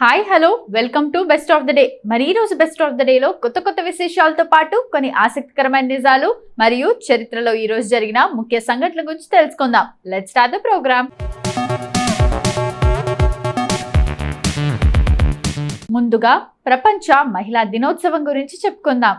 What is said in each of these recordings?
Hi hello welcome to best of the day. మరి ఈ రోజు బెస్ట్ ఆఫ్ ద డే లో కొత్త విశేషాలతో పాటు కొన్ని ఆసక్తికరమైన నిజాలు మరియు చరిత్రలో ఈ రోజు జరిగిన ముఖ్య సంఘటనల గురించి తెలుసుకుందాం. Let's start the program. ముందుగా ప్రపంచ మహిళా దినోత్సవం గురించి చెప్పుకుందాం.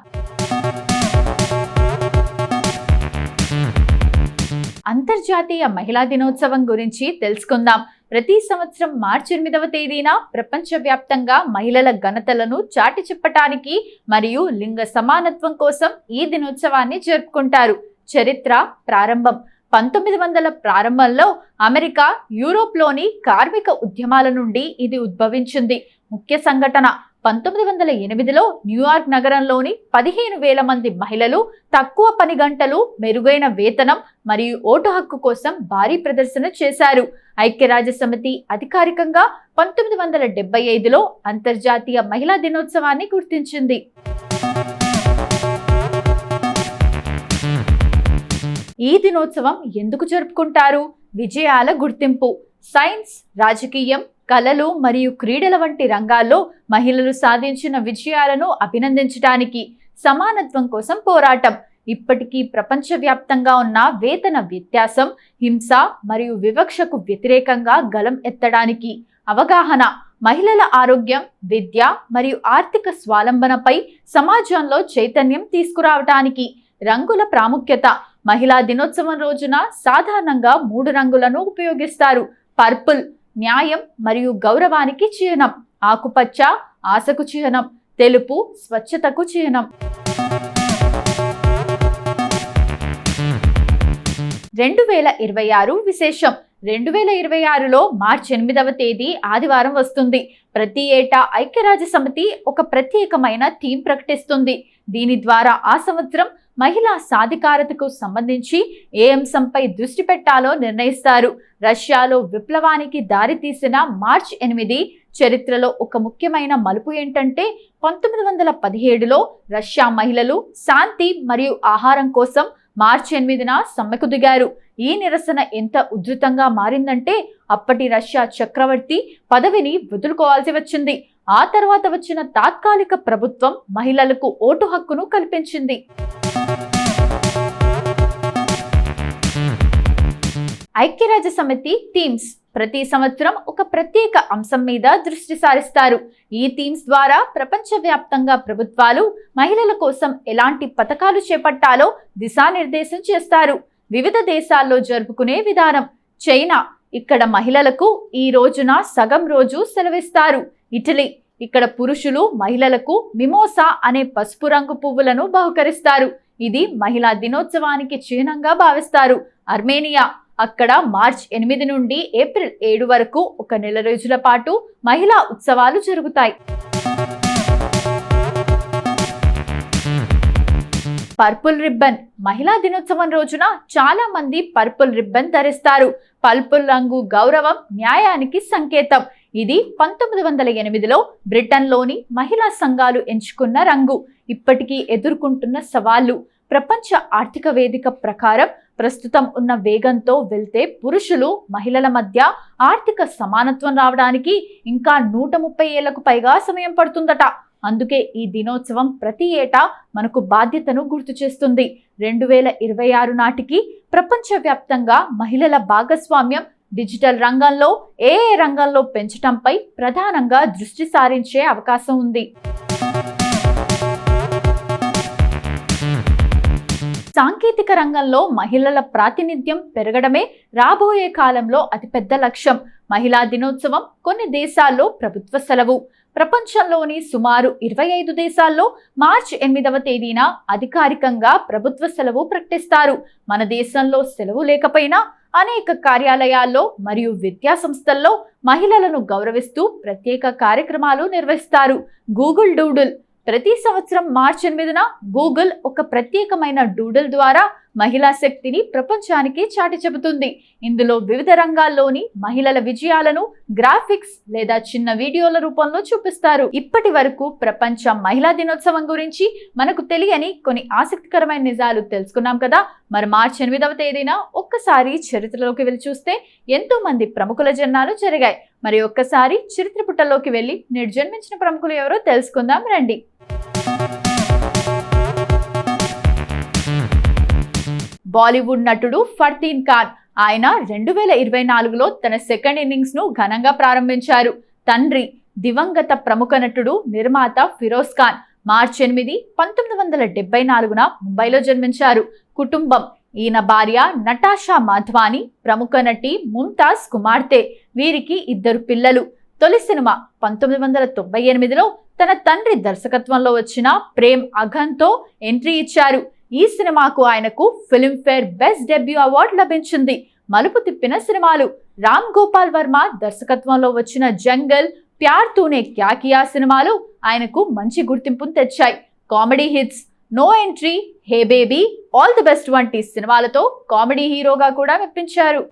అంతర్జాతీయ మహిళా దినోత్సవం గురించి తెలుసుకుందాం. ప్రతి సంవత్సరం మార్చి 8వ తేదీన ప్రపంచవ్యాప్తంగా మహిళల ఘనతలను చాటి చెప్పటానికి మరియు లింగ సమానత్వం కోసం ఈ దినోత్సవాన్ని జరుపుకుంటారు. చరిత్ర ప్రారంభం 1900 ప్రారంభంలో అమెరికా, యూరోప్లోని కార్మిక ఉద్యమాల నుండి ఇది ఉద్భవించింది. ముఖ్య సంఘటన 1908లో న్యూయార్క్ నగరంలోని 15,000 మంది మహిళలు తక్కువ పని గంటలు, మెరుగైన వేతనం మరియు ఓటు హక్కు కోసం భారీ ప్రదర్శన చేశారు. ఐక్యరాజ్య సమితి అధికారికంగా 1975లో అంతర్జాతీయ మహిళా దినోత్సవాన్ని గుర్తించింది. ఈ దినోత్సవం ఎందుకు జరుపుకుంటారు? విజయాల గుర్తింపు. సైన్స్, రాజకీయం, కళలు మరియు క్రీడల వంటి రంగాల్లో మహిళలు సాధించిన విజయాలను అభినందించడానికి. సమానత్వం కోసం పోరాటం. ఇప్పటికీ ప్రపంచవ్యాప్తంగా ఉన్న వేతన వ్యత్యాసం, హింస మరియు వివక్షకు వ్యతిరేకంగా గళం ఎత్తడానికి. అవగాహన. మహిళల ఆరోగ్యం, విద్య మరియు ఆర్థిక స్వావలంబనపై సమాజంలో చైతన్యం తీసుకురావటానికి. రంగుల ప్రాముఖ్యత. మహిళా దినోత్సవం రోజున సాధారణంగా 3 రంగులను ఉపయోగిస్తారు. పర్పుల్ న్యాయం మరియు గౌరవానికి చిహ్నం, ఆకుపచ్చ ఆశకు చిహ్నం, తెలుపు స్వచ్ఛతకు చిహ్నం. 2026 విశేషం. 2026లో మార్చి 8వ తేదీ ఆదివారం వస్తుంది. ప్రతి ఏటా ఐక్యరాజ్య సమితి ఒక ప్రత్యేకమైన థీమ్ ప్రకటిస్తుంది. దీని ద్వారా ఆ సంవత్సరం మహిళా సాధికారతకు సంబంధించి ఏ అంశంపై దృష్టి పెట్టాలో నిర్ణయిస్తారు. రష్యాలో విప్లవానికి దారితీసిన మార్చి 8 చరిత్రలో ఒక ముఖ్యమైన మలుపు ఏంటంటే 1917లో రష్యా మహిళలు శాంతి మరియు ఆహారం కోసం మార్చి 8న సమ్మెకు దిగారు. ఈ నిరసన ఎంత ఉధృతంగా మారిందంటే అప్పటి రష్యా చక్రవర్తి పదవిని వదులుకోవాల్సి వచ్చింది. ఆ తర్వాత వచ్చిన తాత్కాలిక ప్రభుత్వం మహిళలకు ఓటు హక్కును కల్పించింది. ఐక్యరాజ్య సమితి థీమ్స్ ప్రతి సంవత్సరం ఒక ప్రత్యేక అంశం మీద దృష్టి సారిస్తారు. ఈ థీమ్స్ ద్వారా ప్రపంచవ్యాప్తంగా ప్రభుత్వాలు మహిళల కోసం ఎలాంటి పథకాలు చేపట్టాలో దిశానిర్దేశం చేస్తారు. వివిధ దేశాల్లో జరుపుకునే విధానం. చైనా, ఇక్కడ మహిళలకు ఈ రోజున సగం రోజు సెలవిస్తారు. ఇటలీ, ఇక్కడ పురుషులు మహిళలకు మిమోసా అనే పసుపు రంగు పువ్వులను బహుకరిస్తారు. ఇది మహిళా దినోత్సవానికి చిహ్నంగా భావిస్తారు. అర్మేనియా, అక్కడ మార్చి 8 నుండి ఏప్రిల్ 7 వరకు ఒక నెల రోజుల పాటు మహిళా ఉత్సవాలు జరుగుతాయి. Purple ribbon. మహిళా దినోత్సవం రోజున చాలా మంది పర్పుల్ రిబ్బన్ ధరిస్తారు. పర్పుల్ రంగు గౌరవం, న్యాయానికి సంకేతం. ఇది 1908లో బ్రిటన్లోని మహిళా సంఘాలు ఎంచుకున్న రంగు. ఇప్పటికీ ఎదుర్కొంటున్న సవాళ్లు. ప్రపంచ ఆర్థిక వేదిక ప్రకారం ప్రస్తుతం ఉన్న వేగంతో వెళ్తే పురుషులు మహిళల మధ్య ఆర్థిక సమానత్వం రావడానికి ఇంకా 130 ఏళ్లకు పైగా సమయం పడుతుందట. అందుకే ఈ దినోత్సవం ప్రతి ఏటా మనకు బాధ్యతను గుర్తు చేస్తుంది. 2026 నాటికి ప్రపంచవ్యాప్తంగా మహిళల భాగస్వామ్యం డిజిటల్ రంగంలో, ఏ రంగంలో పెంచటంపై ప్రధానంగా దృష్టి సారించే అవకాశం ఉంది. సాంకేతిక రంగంలో మహిళల ప్రాతినిధ్యం పెరగడమే రాబోయే కాలంలో అతిపెద్ద లక్ష్యం. మహిళా దినోత్సవం కొన్ని దేశాల్లో ప్రభుత్వ సెలవు. ప్రపంచంలోని సుమారు 25 దేశాల్లో మార్చి 8వ తేదీన అధికారికంగా ప్రభుత్వ సెలవు ప్రకటిస్తారు. మన దేశంలో సెలవు లేకపోయినా అనేక కార్యాలయాల్లో మరియు విద్యా సంస్థల్లో మహిళలను గౌరవిస్తూ ప్రత్యేక కార్యక్రమాలు నిర్వహిస్తారు. Google doodle. ప్రతి సంవత్సరం మార్చి 8న గూగుల్ ఒక ప్రత్యేకమైన డూడుల్ ద్వారా మహిళా శక్తిని ప్రపంచానికి చాటి చెబుతుంది. ఇందులో వివిధ రంగాల్లోని మహిళల విజయాలను గ్రాఫిక్స్ లేదా చిన్న వీడియోల రూపంలో చూపిస్తారు. ఇప్పటి వరకు ప్రపంచ మహిళా దినోత్సవం గురించి మనకు తెలియని కొన్ని ఆసక్తికరమైన నిజాలు తెలుసుకున్నాం కదా. మరి మార్చి 8వ తేదీన ఒక్కసారి చరిత్రలోకి వెళ్ళి చూస్తే ఎంతో మంది ప్రముఖుల జన్మాలు జరిగాయి. మరి ఒక్కసారి చరిత్ర పుటల్లోకి వెళ్ళి నేడు జన్మించిన ప్రముఖులు ఎవరో తెలుసుకుందాం రండి. బాలీవుడ్ నటుడు ఫర్దీన్ ఖాన్. ఆయన 2024లో తన సెకండ్ ఇన్నింగ్స్ ను ఘనంగా ప్రారంభించారు. తండ్రి దివంగత ప్రముఖ నటుడు నిర్మాత ఫిరోజ్ ఖాన్ మార్చి 8, 1974న ముంబైలో జన్మించారు. కుటుంబం: ఈయన భార్య నటాషా మాధ్వాని, ప్రముఖ నటి ముంతాజ్ కుమార్తె. వీరికి 2 పిల్లలు. తొలి సినిమా 1998లో తన తండ్రి దర్శకత్వంలో వచ్చిన ప్రేమ్ అఘన్తో ఎంట్రీ ఇచ్చారు. ఈ సినిమాకు ఆయనకు ఫిల్మ్ఫేర్ బెస్ట్ డెబ్యూ అవార్డు లభించింది. మలుపు తిప్పిన సినిమాలు: రామ్ గోపాల్ వర్మ దర్శకత్వంలో వచ్చిన జంగల్, ప్యార్ తూనే క్యా కియా సినిమాలు ఆయనకు మంచి గుర్తింపును తెచ్చాయి. Comedy hits: no entry, hey baby, all the best వంటి సినిమాలతో కామెడీ హీరోగా కూడా మెప్పించారు.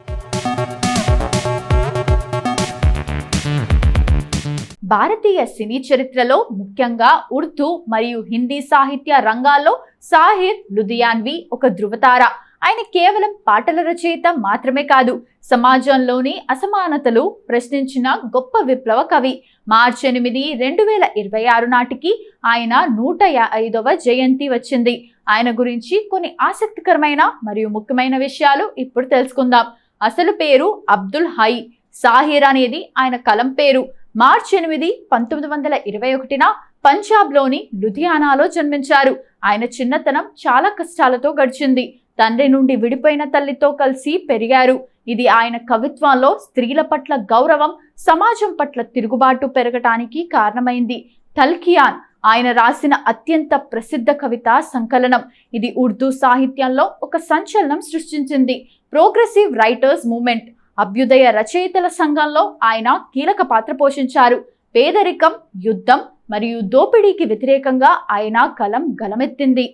భారతీయ సినీ చరిత్రలో ముఖ్యంగా ఉర్దూ మరియు హిందీ సాహిత్య రంగాల్లో సాహిర్ లుధియాన్వి ఒక ధృవతార. ఆయన కేవలం పాటల రచయిత మాత్రమే కాదు, సమాజంలోని అసమానతలు ప్రశ్నించిన గొప్ప విప్లవ కవి. మార్చి 8, 2026 నాటికి ఆయన 105వ జయంతి వచ్చింది. ఆయన గురించి కొన్ని ఆసక్తికరమైన మరియు ముఖ్యమైన విషయాలు ఇప్పుడు తెలుసుకుందాం. అసలు పేరు అబ్దుల్ హై. సాహిర్ అనేది ఆయన కలం పేరు. మార్చి 8, 1921న పంజాబ్లోని లుధియానాలో జన్మించారు. ఆయన చిన్నతనం చాలా కష్టాలతో గడిచింది. తండ్రి నుండి విడిపోయిన తల్లితో కలిసి పెరిగారు. ఇది ఆయన కవిత్వంలో స్త్రీల పట్ల గౌరవం, సమాజం పట్ల తిరుగుబాటు పెరగటానికి కారణమైంది. తల్కియాన్ ఆయన రాసిన అత్యంత ప్రసిద్ధ కవిత సంకలనం. ఇది ఉర్దూ సాహిత్యంలో ఒక సంచలనం సృష్టించింది. ప్రోగ్రెసివ్ రైటర్స్ మూవ్మెంట్, అభ్యుదయ రచయితల సంఘంలో ఆయన కీలక పాత్ర పోషించారు. పేదరికం, యుద్ధం మరియు దోపిడీకి వ్యతిరేకంగా ఆయన కలం గలమెత్తింది.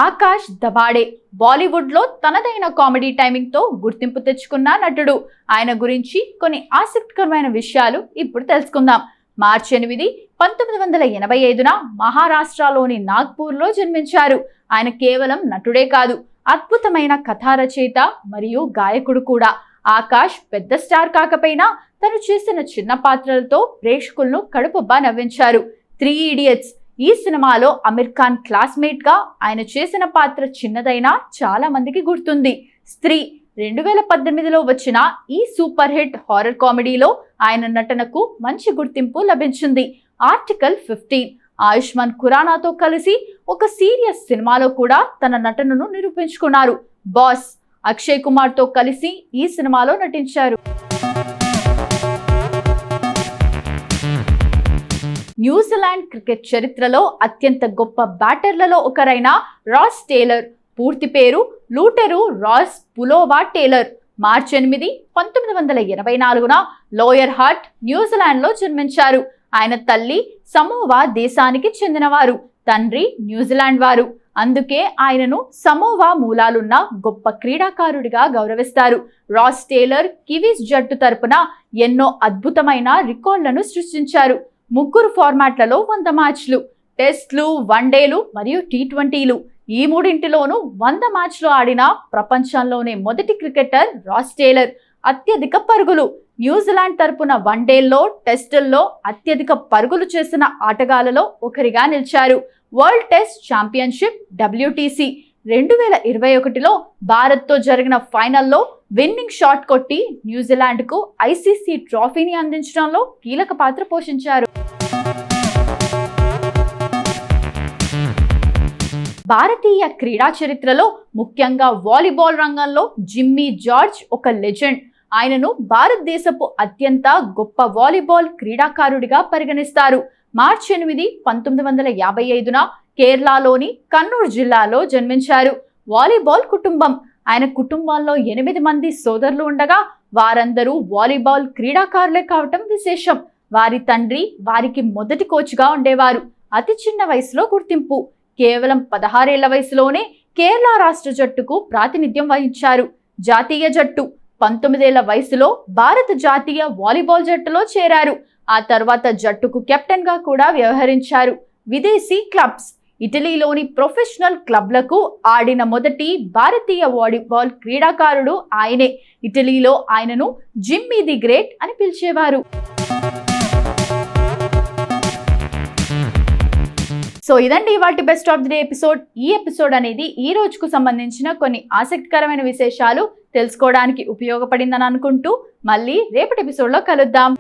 ఆకాష్ దబాడే బాలీవుడ్ లో తనదైన కామెడీ టైమింగ్ తో గుర్తింపు తెచ్చుకున్న నటుడు. ఆయన గురించి కొన్ని ఆసక్తికరమైన విషయాలు ఇప్పుడు తెలుసుకుందాం. మార్చి 8, 1985న మహారాష్ట్రలోని నాగ్పూర్లో జన్మించారు. ఆయన కేవలం నటుడే కాదు, అద్భుతమైన కథా రచయిత మరియు గాయకుడు కూడా. ఆకాష్ పెద్ద స్టార్ కాకపోయినా తను చేసిన చిన్న పాత్రలతో ప్రేక్షకులను కడుపుబ్బా నవ్వించారు. 3 ఇడియట్స్ ఈ సినిమాలో అమీర్ ఖాన్ క్లాస్మేట్ గా ఆయన చేసిన పాత్ర చిన్నదైనా చాలా మందికి గుర్తుంది. స్త్రీ 2018లో వచ్చిన ఈ సూపర్ హిట్ హారర్ కామెడీలో ఆయన నటనకు మంచి గుర్తింపు లభించింది. ఆర్టికల్ 15 ఆయుష్మాన్ ఖురానాతో కలిసి ఒక సీరియస్ సినిమాలో కూడా తన నటనను నిరూపించుకున్నారు. బాస్ అక్షయ్ కుమార్ తో కలిసి ఈ సినిమాలో నటించారు. న్యూజిలాండ్ క్రికెట్ చరిత్రలో అత్యంత గొప్ప బ్యాటర్లలో ఒకరైన రాస్ టేలర్. పూర్తి పేరు లూటెరు రాస్ పులోవా టేలర్. మార్చి 8, 1984న లోయర్ హార్ట్, న్యూజిలాండ్లో జన్మించారు. ఆయన తల్లి సమోవా దేశానికి చెందినవారు, తండ్రి న్యూజిలాండ్ వారు. అందుకే ఆయనను సమోవా మూలాలున్న గొప్ప క్రీడాకారుడిగా గౌరవిస్తారు. రాస్ టేలర్ కివీస్ జట్టు తరపున ఎన్నో అద్భుతమైన రికార్డులను సృష్టించారు. 3 ఫార్మాట్లలో 100 మ్యాచ్లు, టెస్ట్లు, వన్డేలు మరియు టీ20లు. ఈ మూడింటిలోనూ 100 మ్యాచ్లు ఆడిన ప్రపంచంలోనే మొదటి క్రికెటర్ రాస్ టేలర్. అత్యధిక పరుగులు. న్యూజిలాండ్ తరపున వన్డేల్లో, టెస్టుల్లో అత్యధిక పరుగులు చేసిన ఆటగాళ్లలో ఒకరిగా నిలిచారు. వరల్డ్ టెస్ట్ ఛాంపియన్షిప్ WTC 2021లో భారత్తో జరిగిన ఫైనల్లో విన్నింగ్ షాట్ కొట్టి న్యూజిలాండ్కు ICC ట్రోఫీని అందించడంలో కీలక పాత్ర పోషించారు. భారతీయ క్రీడా చరిత్రలో ముఖ్యంగా వాలీబాల్ రంగంలో జిమ్మీ జార్జ్ ఒక లెజెండ్. ఆయనను భారతదేశపు అత్యంత గొప్ప వాలీబాల్ క్రీడాకారుడిగా పరిగణిస్తారు. మార్చి 8, 1955న కేరళలోని కన్నూర్ జిల్లాలో జన్మించారు. వాలీబాల్ కుటుంబం. ఆయన కుటుంబంలో 8 మంది సోదరులు ఉండగా వారందరూ వాలీబాల్ క్రీడాకారులే కావటం విశేషం. వారి తండ్రి వారికి మొదటి కోచ్గా ఉండేవారు. అతి చిన్న వయసులో గుర్తింపు. కేవలం 16 ఏళ్ల వయసులోనే కేరళ రాష్ట్ర జట్టుకు ప్రాతినిధ్యం వహించారు. జాతీయ జట్టు 19 ఏళ్ల వయసులో భారత జాతీయ వాలీబాల్ జట్టులో చేరారు. ఆ తర్వాత జట్టుకు కెప్టెన్ గా కూడా వ్యవహరించారు. విదేశీ క్లబ్స్. ఇటలీలోని ప్రొఫెషనల్ క్లబ్లకు ఆడిన మొదటి భారతీయ వాలీబాల్ క్రీడాకారుడు ఆయనే. ఇటలీలో ఆయనను జిమ్మీ ది గ్రేట్ అని పిలిచేవారు. సో ఇదండి ఇవాల్టి best of the day episode. ఈ ఎపిసోడ్ అనేది ఈ రోజుకు సంబంధించిన కొన్ని ఆసక్తికరమైన విశేషాలు తెలుసుకోవడానికి ఉపయోగపడిందని అనుకుంటూ మళ్ళీ రేపటి ఎపిసోడ్లో కలుద్దాం.